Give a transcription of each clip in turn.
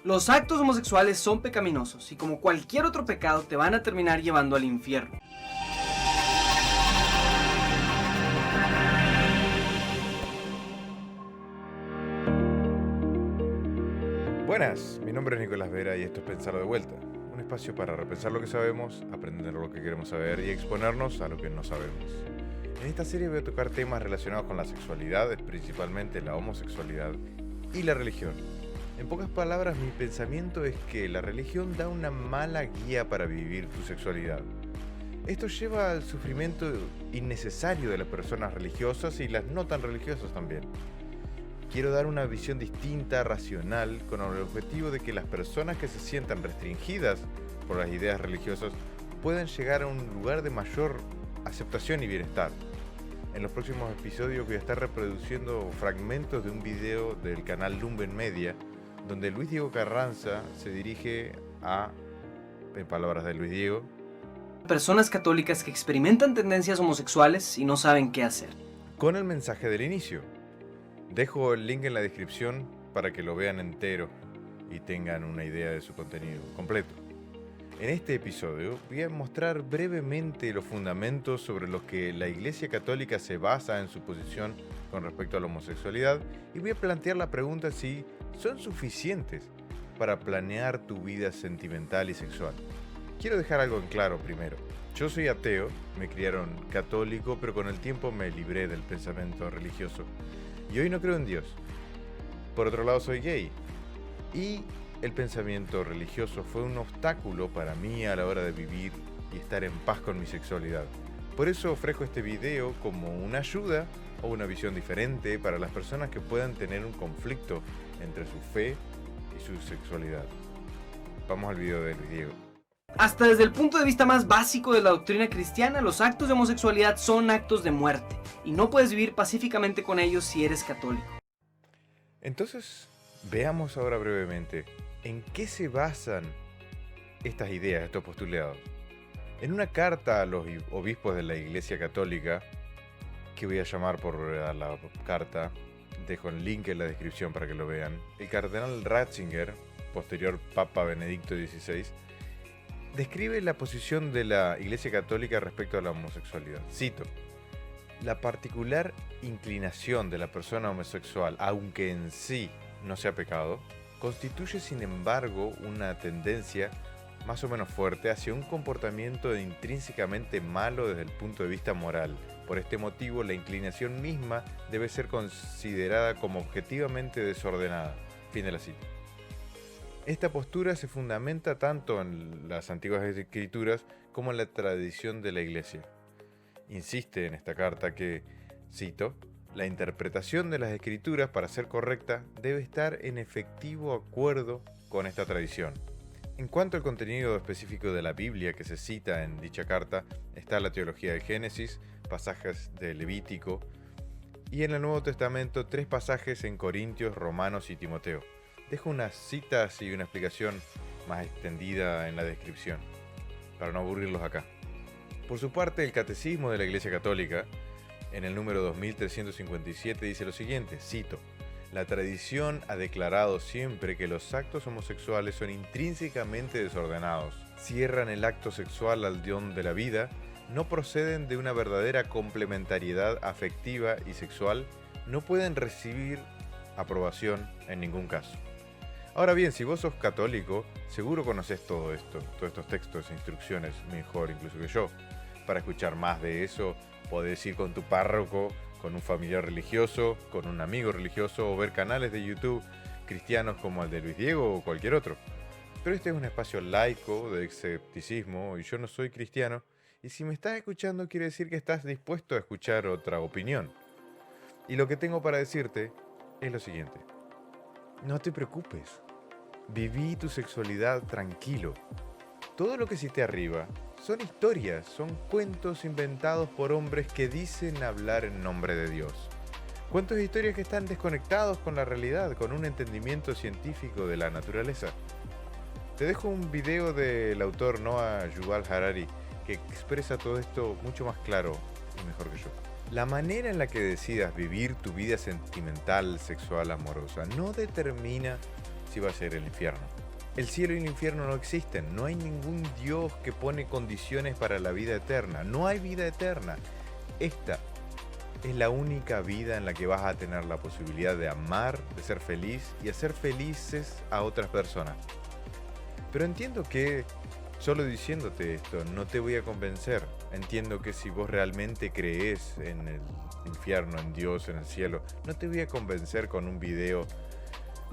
Los actos homosexuales son pecaminosos y como cualquier otro pecado te van a terminar llevando al infierno. Buenas, mi nombre es Nicolás Vera y esto es Pensarlo de Vuelta, un espacio para repensar lo que sabemos, aprender lo que queremos saber y exponernos a lo que no sabemos. En esta serie voy a tocar temas relacionados con la sexualidad, principalmente la homosexualidad y la religión. En pocas palabras, mi pensamiento es que la religión da una mala guía para vivir tu sexualidad. Esto lleva al sufrimiento innecesario de las personas religiosas y las no tan religiosas también. Quiero dar una visión distinta, racional, con el objetivo de que las personas que se sientan restringidas por las ideas religiosas puedan llegar a un lugar de mayor aceptación y bienestar. En los próximos episodios voy a estar reproduciendo fragmentos de un video del canal Lumben Media, donde Luis Diego Carranza se dirige a, en palabras de Luis Diego, Personas católicas que experimentan tendencias homosexuales y no saben qué hacer. con el mensaje del inicio. Dejo el link en la descripción para que lo vean entero y tengan una idea de su contenido completo. En este episodio voy a mostrar brevemente los fundamentos sobre los que la Iglesia Católica se basa en su posición con respecto a la homosexualidad y voy a plantear la pregunta si son suficientes para planear tu vida sentimental y sexual. Quiero dejar algo en claro primero. Yo soy ateo, me criaron católico, pero con el tiempo me libré del pensamiento religioso. Y hoy no creo en Dios. Por otro lado, soy gay. Y el pensamiento religioso fue un obstáculo para mí a la hora de vivir y estar en paz con mi sexualidad. Por eso ofrezco este video como una ayuda o una visión diferente para las personas que puedan tener un conflicto entre su fe y su sexualidad. Vamos al video de Luis Diego. Hasta desde el punto de vista más básico de la doctrina cristiana, los actos de homosexualidad son actos de muerte y no puedes vivir pacíficamente con ellos si eres católico. Entonces, veamos ahora brevemente en qué se basan estas ideas, estos postulados. En una carta a los obispos de la Iglesia Católica, que voy a llamar por la carta, dejo el link en la descripción para que lo vean, el cardenal Ratzinger, posterior Papa Benedicto XVI, describe la posición de la Iglesia Católica respecto a la homosexualidad. Cito: la particular inclinación de la persona homosexual, aunque en sí no sea pecado, constituye sin embargo una tendencia más o menos fuerte hacia un comportamiento intrínsecamente malo desde el punto de vista moral. Por este motivo, la inclinación misma debe ser considerada como objetivamente desordenada. Fin de la cita. Esta postura se fundamenta tanto en las antiguas escrituras como en la tradición de la Iglesia. Insiste en esta carta que, cito, la interpretación de las escrituras, para ser correcta, debe estar en efectivo acuerdo con esta tradición. En cuanto al contenido específico de la Biblia que se cita en dicha carta, está la teología de Génesis, pasajes de Levítico, y en el Nuevo Testamento 3 pasajes en Corintios, Romanos y Timoteo. Dejo unas citas y una explicación más extendida en la descripción, para no aburrirlos acá. Por su parte, el Catecismo de la Iglesia Católica, en el número 2357, dice lo siguiente, cito: la tradición ha declarado siempre que los actos homosexuales son intrínsecamente desordenados, cierran el acto sexual al don de la vida, no proceden de una verdadera complementariedad afectiva y sexual, no pueden recibir aprobación en ningún caso. Ahora bien, si vos sos católico, seguro conoces todo esto, todos estos textos e instrucciones, mejor incluso que yo. Para escuchar más de eso, podés ir con tu párroco, con un familiar religioso, con un amigo religioso o ver canales de YouTube cristianos como el de Luis Diego o cualquier otro. Pero este es un espacio laico de escepticismo y yo no soy cristiano, y si me estás escuchando quiere decir que estás dispuesto a escuchar otra opinión. Y lo que tengo para decirte es lo siguiente: no te preocupes, viví tu sexualidad tranquilo. Todo lo que cité arriba son historias, son cuentos inventados por hombres que dicen hablar en nombre de Dios. Cuentos e historias que están desconectados con la realidad, con un entendimiento científico de la naturaleza. Te dejo un video del autor Noah Yuval Harari que expresa todo esto mucho más claro y mejor que yo. La manera en la que decidas vivir tu vida sentimental, sexual, amorosa, no determina si va a ser el infierno. El cielo y el infierno no existen. No hay ningún Dios que pone condiciones para la vida eterna. No hay vida eterna. Esta es la única vida en la que vas a tener la posibilidad de amar, de ser feliz y hacer felices a otras personas. Pero entiendo que solo diciéndote esto no te voy a convencer. Entiendo que si vos realmente crees en el infierno, en Dios, en el cielo, no te voy a convencer con un video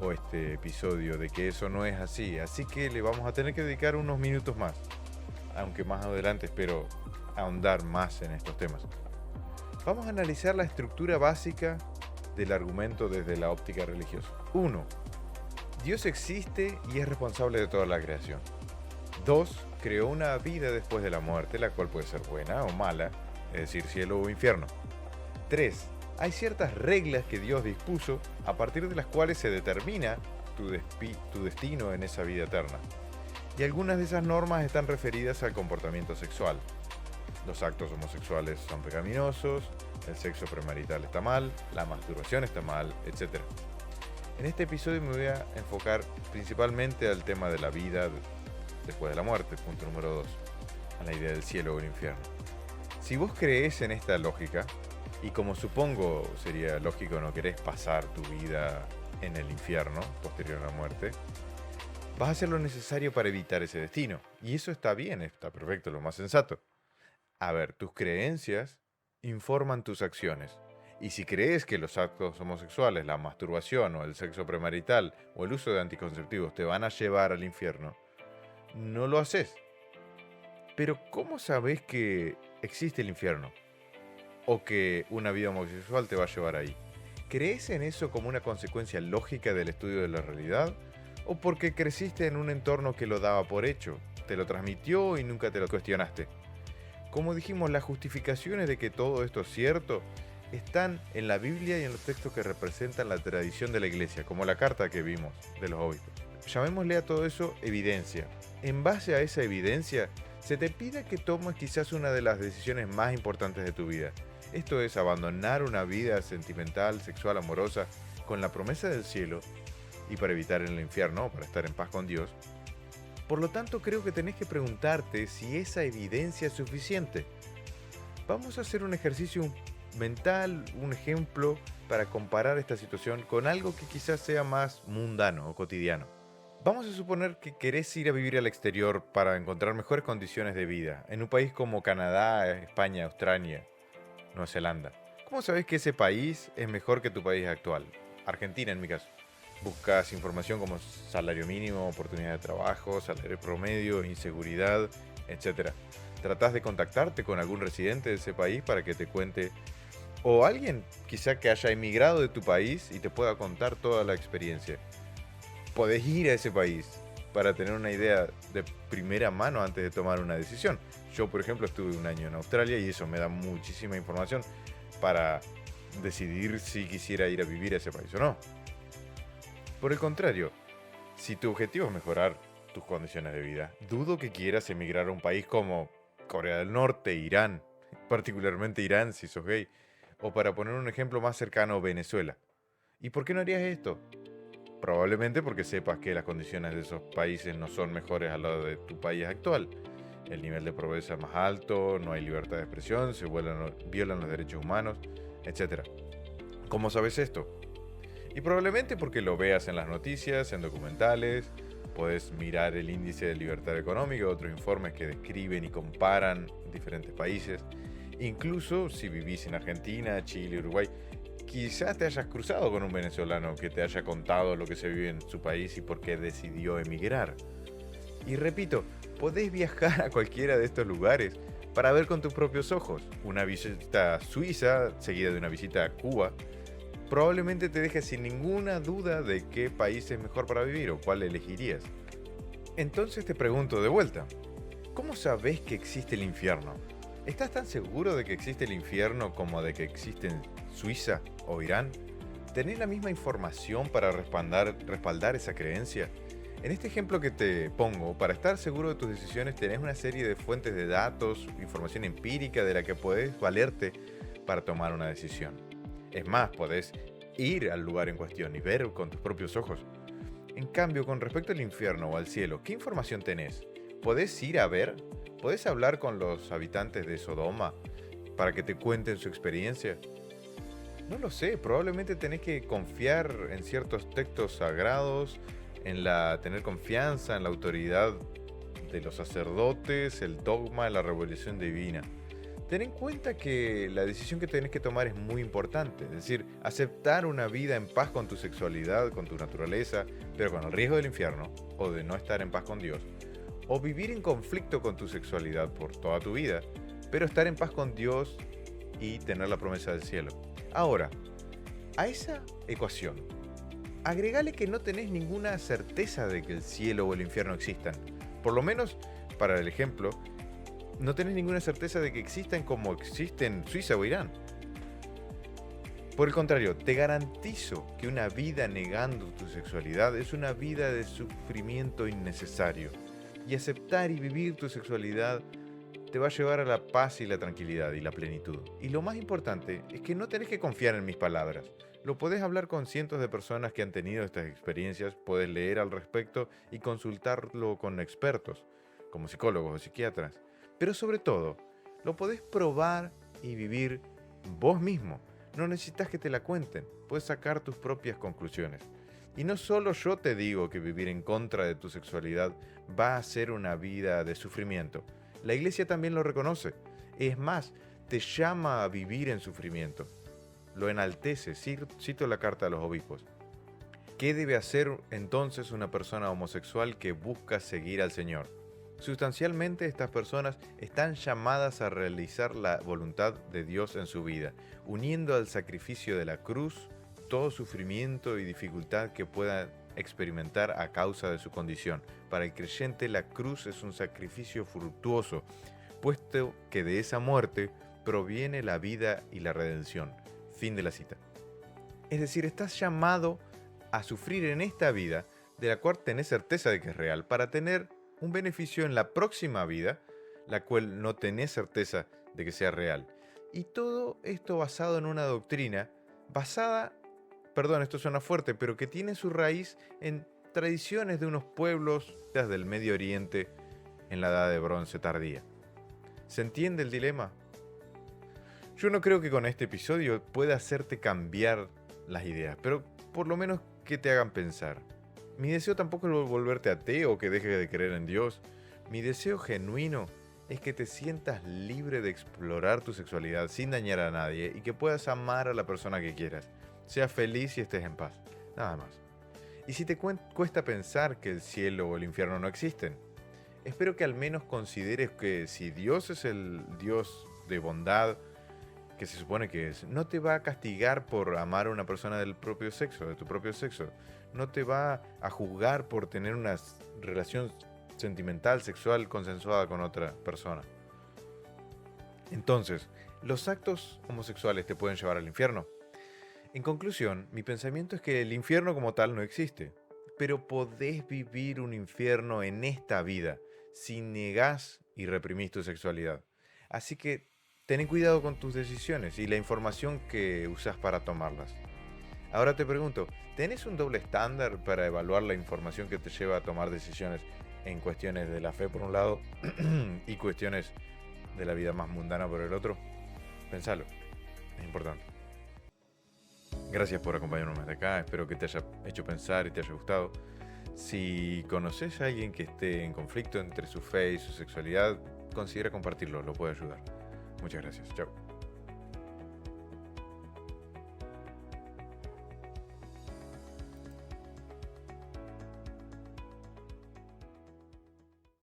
o este episodio de que eso no es así. Así que le vamos a tener que dedicar unos minutos más. Aunque más adelante espero ahondar más en estos temas. Vamos a analizar la estructura básica del argumento desde la óptica religiosa. 1. Dios existe y es responsable de toda la creación. 2. Creó una vida después de la muerte, la cual puede ser buena o mala, es decir, cielo o infierno. 3. Hay ciertas reglas que Dios dispuso a partir de las cuales se determina tu destino en esa vida eterna. Y algunas de esas normas están referidas al comportamiento sexual. Los actos homosexuales son pecaminosos, el sexo premarital está mal, la masturbación está mal, etc. En este episodio me voy a enfocar principalmente al tema de la vida después de la muerte, punto número 2, a la idea del cielo o el infierno. Si vos creés en esta lógica, y como supongo sería lógico no querés pasar tu vida en el infierno posterior a la muerte, vas a hacer lo necesario para evitar ese destino. Y eso está bien, está perfecto, lo más sensato. A ver, tus creencias informan tus acciones. Y si crees que los actos homosexuales, la masturbación o el sexo premarital o el uso de anticonceptivos te van a llevar al infierno, no lo haces. Pero ¿cómo sabes que existe el infierno? ¿O que una vida homosexual te va a llevar ahí? ¿Crees en eso como una consecuencia lógica del estudio de la realidad? ¿O porque creciste en un entorno que lo daba por hecho, te lo transmitió y nunca te lo cuestionaste? Como dijimos, las justificaciones de que todo esto es cierto están en la Biblia y en los textos que representan la tradición de la iglesia, como la carta que vimos de los obispos. Llamémosle a todo eso evidencia. En base a esa evidencia, se te pide que tomes quizás una de las decisiones más importantes de tu vida. Esto es abandonar una vida sentimental, sexual, amorosa, con la promesa del cielo y para evitar el infierno, para estar en paz con Dios. Por lo tanto, creo que tenés que preguntarte si esa evidencia es suficiente. Vamos a hacer un ejercicio mental, un ejemplo para comparar esta situación con algo que quizás sea más mundano o cotidiano. Vamos a suponer que querés ir a vivir al exterior para encontrar mejores condiciones de vida, en un país como Canadá, España, Australia, Nueva Zelanda. ¿Cómo sabés que ese país es mejor que tu país actual? Argentina, en mi caso. Buscas información como salario mínimo, oportunidad de trabajo, salario promedio, inseguridad, etc. Tratás de contactarte con algún residente de ese país para que te cuente, o alguien quizá que haya emigrado de tu país y te pueda contar toda la experiencia. Podés ir a ese país para tener una idea de primera mano antes de tomar una decisión. Yo, por ejemplo, estuve un año en Australia y eso me da muchísima información para decidir si quisiera ir a vivir a ese país o no. Por el contrario, si tu objetivo es mejorar tus condiciones de vida, dudo que quieras emigrar a un país como Corea del Norte, Irán, particularmente Irán si sos gay, o para poner un ejemplo más cercano, Venezuela. ¿Y por qué no harías esto? Probablemente porque sepas que las condiciones de esos países no son mejores al lado de tu país actual. El nivel de pobreza es más alto, no hay libertad de expresión, se violan los derechos humanos, etc. ¿Cómo sabes esto? Y probablemente porque lo veas en las noticias, en documentales, podés mirar el índice de libertad económica, otros informes que describen y comparan diferentes países. Incluso si vivís en Argentina, Chile, Uruguay, quizás te hayas cruzado con un venezolano que te haya contado lo que se vive en su país y por qué decidió emigrar. Y repito, podés viajar a cualquiera de estos lugares para ver con tus propios ojos. Una visita a Suiza, seguida de una visita a Cuba, probablemente te deje sin ninguna duda de qué país es mejor para vivir o cuál elegirías. Entonces te pregunto de vuelta, ¿cómo sabés que existe el infierno? ¿Estás tan seguro de que existe el infierno como de que existe en Suiza o Irán? ¿Tenés la misma información para respaldar esa creencia? En este ejemplo que te pongo, para estar seguro de tus decisiones tenés una serie de fuentes de datos, información empírica de la que podés valerte para tomar una decisión. Es más, podés ir al lugar en cuestión y ver con tus propios ojos. En cambio, con respecto al infierno o al cielo, ¿qué información tenés? ¿Podés ir a ver? ¿Podés hablar con los habitantes de Sodoma para que te cuenten su experiencia? No lo sé, probablemente tenés que confiar en ciertos textos sagrados, tener confianza en la autoridad de los sacerdotes, el dogma, la revelación divina. Ten en cuenta que la decisión que tenés que tomar es muy importante, es decir, aceptar una vida en paz con tu sexualidad, con tu naturaleza, pero con el riesgo del infierno, o de no estar en paz con Dios, o vivir en conflicto con tu sexualidad por toda tu vida, pero estar en paz con Dios y tener la promesa del cielo. Ahora, a esa ecuación, agregale que no tenés ninguna certeza de que el cielo o el infierno existan. Por lo menos, para el ejemplo, no tenés ninguna certeza de que existan como existen Suiza o Irán. Por el contrario, te garantizo que una vida negando tu sexualidad es una vida de sufrimiento innecesario. Y aceptar y vivir tu sexualidad te va a llevar a la paz y la tranquilidad y la plenitud. Y lo más importante es que no tenés que confiar en mis palabras. Lo podés hablar con cientos de personas que han tenido estas experiencias, podés leer al respecto y consultarlo con expertos, como psicólogos o psiquiatras. Pero sobre todo, lo podés probar y vivir vos mismo. No necesitas que te la cuenten, puedes sacar tus propias conclusiones. Y no solo yo te digo que vivir en contra de tu sexualidad va a ser una vida de sufrimiento. La iglesia también lo reconoce. Es más, te llama a vivir en sufrimiento. Lo enaltece, cito la carta de los obispos. ¿Qué debe hacer entonces una persona homosexual que busca seguir al Señor? Sustancialmente, estas personas están llamadas a realizar la voluntad de Dios en su vida, uniendo al sacrificio de la cruz todo sufrimiento y dificultad que puedan experimentar a causa de su condición. Para el creyente, la cruz es un sacrificio fructuoso, puesto que de esa muerte proviene la vida y la redención. Fin de la cita. Es decir, estás llamado a sufrir en esta vida, de la cual tenés certeza de que es real, para tener un beneficio en la próxima vida, la cual no tenés certeza de que sea real. Y todo esto basado en una doctrina esto suena fuerte, pero que tiene su raíz en tradiciones de unos pueblos del Medio Oriente en la Edad de Bronce tardía. ¿Se entiende el dilema? Yo no creo que con este episodio pueda hacerte cambiar las ideas, pero por lo menos que te hagan pensar. Mi deseo tampoco es volverte ateo o que dejes de creer en Dios. Mi deseo genuino es que te sientas libre de explorar tu sexualidad sin dañar a nadie y que puedas amar a la persona que quieras. Sea feliz y estés en paz. Nada más. Y si te cuesta pensar que el cielo o el infierno no existen, espero que al menos consideres que si Dios es el Dios de bondad, que se supone que es, no te va a castigar por amar a una persona del propio sexo, de tu propio sexo. No te va a juzgar por tener una relación sentimental, sexual, consensuada con otra persona. Entonces, ¿los actos homosexuales te pueden llevar al infierno? En conclusión, mi pensamiento es que el infierno como tal no existe, pero podés vivir un infierno en esta vida si negás y reprimís tu sexualidad. Así que ten cuidado con tus decisiones y la información que usás para tomarlas. Ahora te pregunto, ¿tenés un doble estándar para evaluar la información que te lleva a tomar decisiones en cuestiones de la fe por un lado y cuestiones de la vida más mundana por el otro? Pensalo, es importante. Gracias por acompañarnos hasta acá, espero que te haya hecho pensar y te haya gustado. Si conoces a alguien que esté en conflicto entre su fe y su sexualidad, considera compartirlo, lo puede ayudar. Muchas gracias, chao.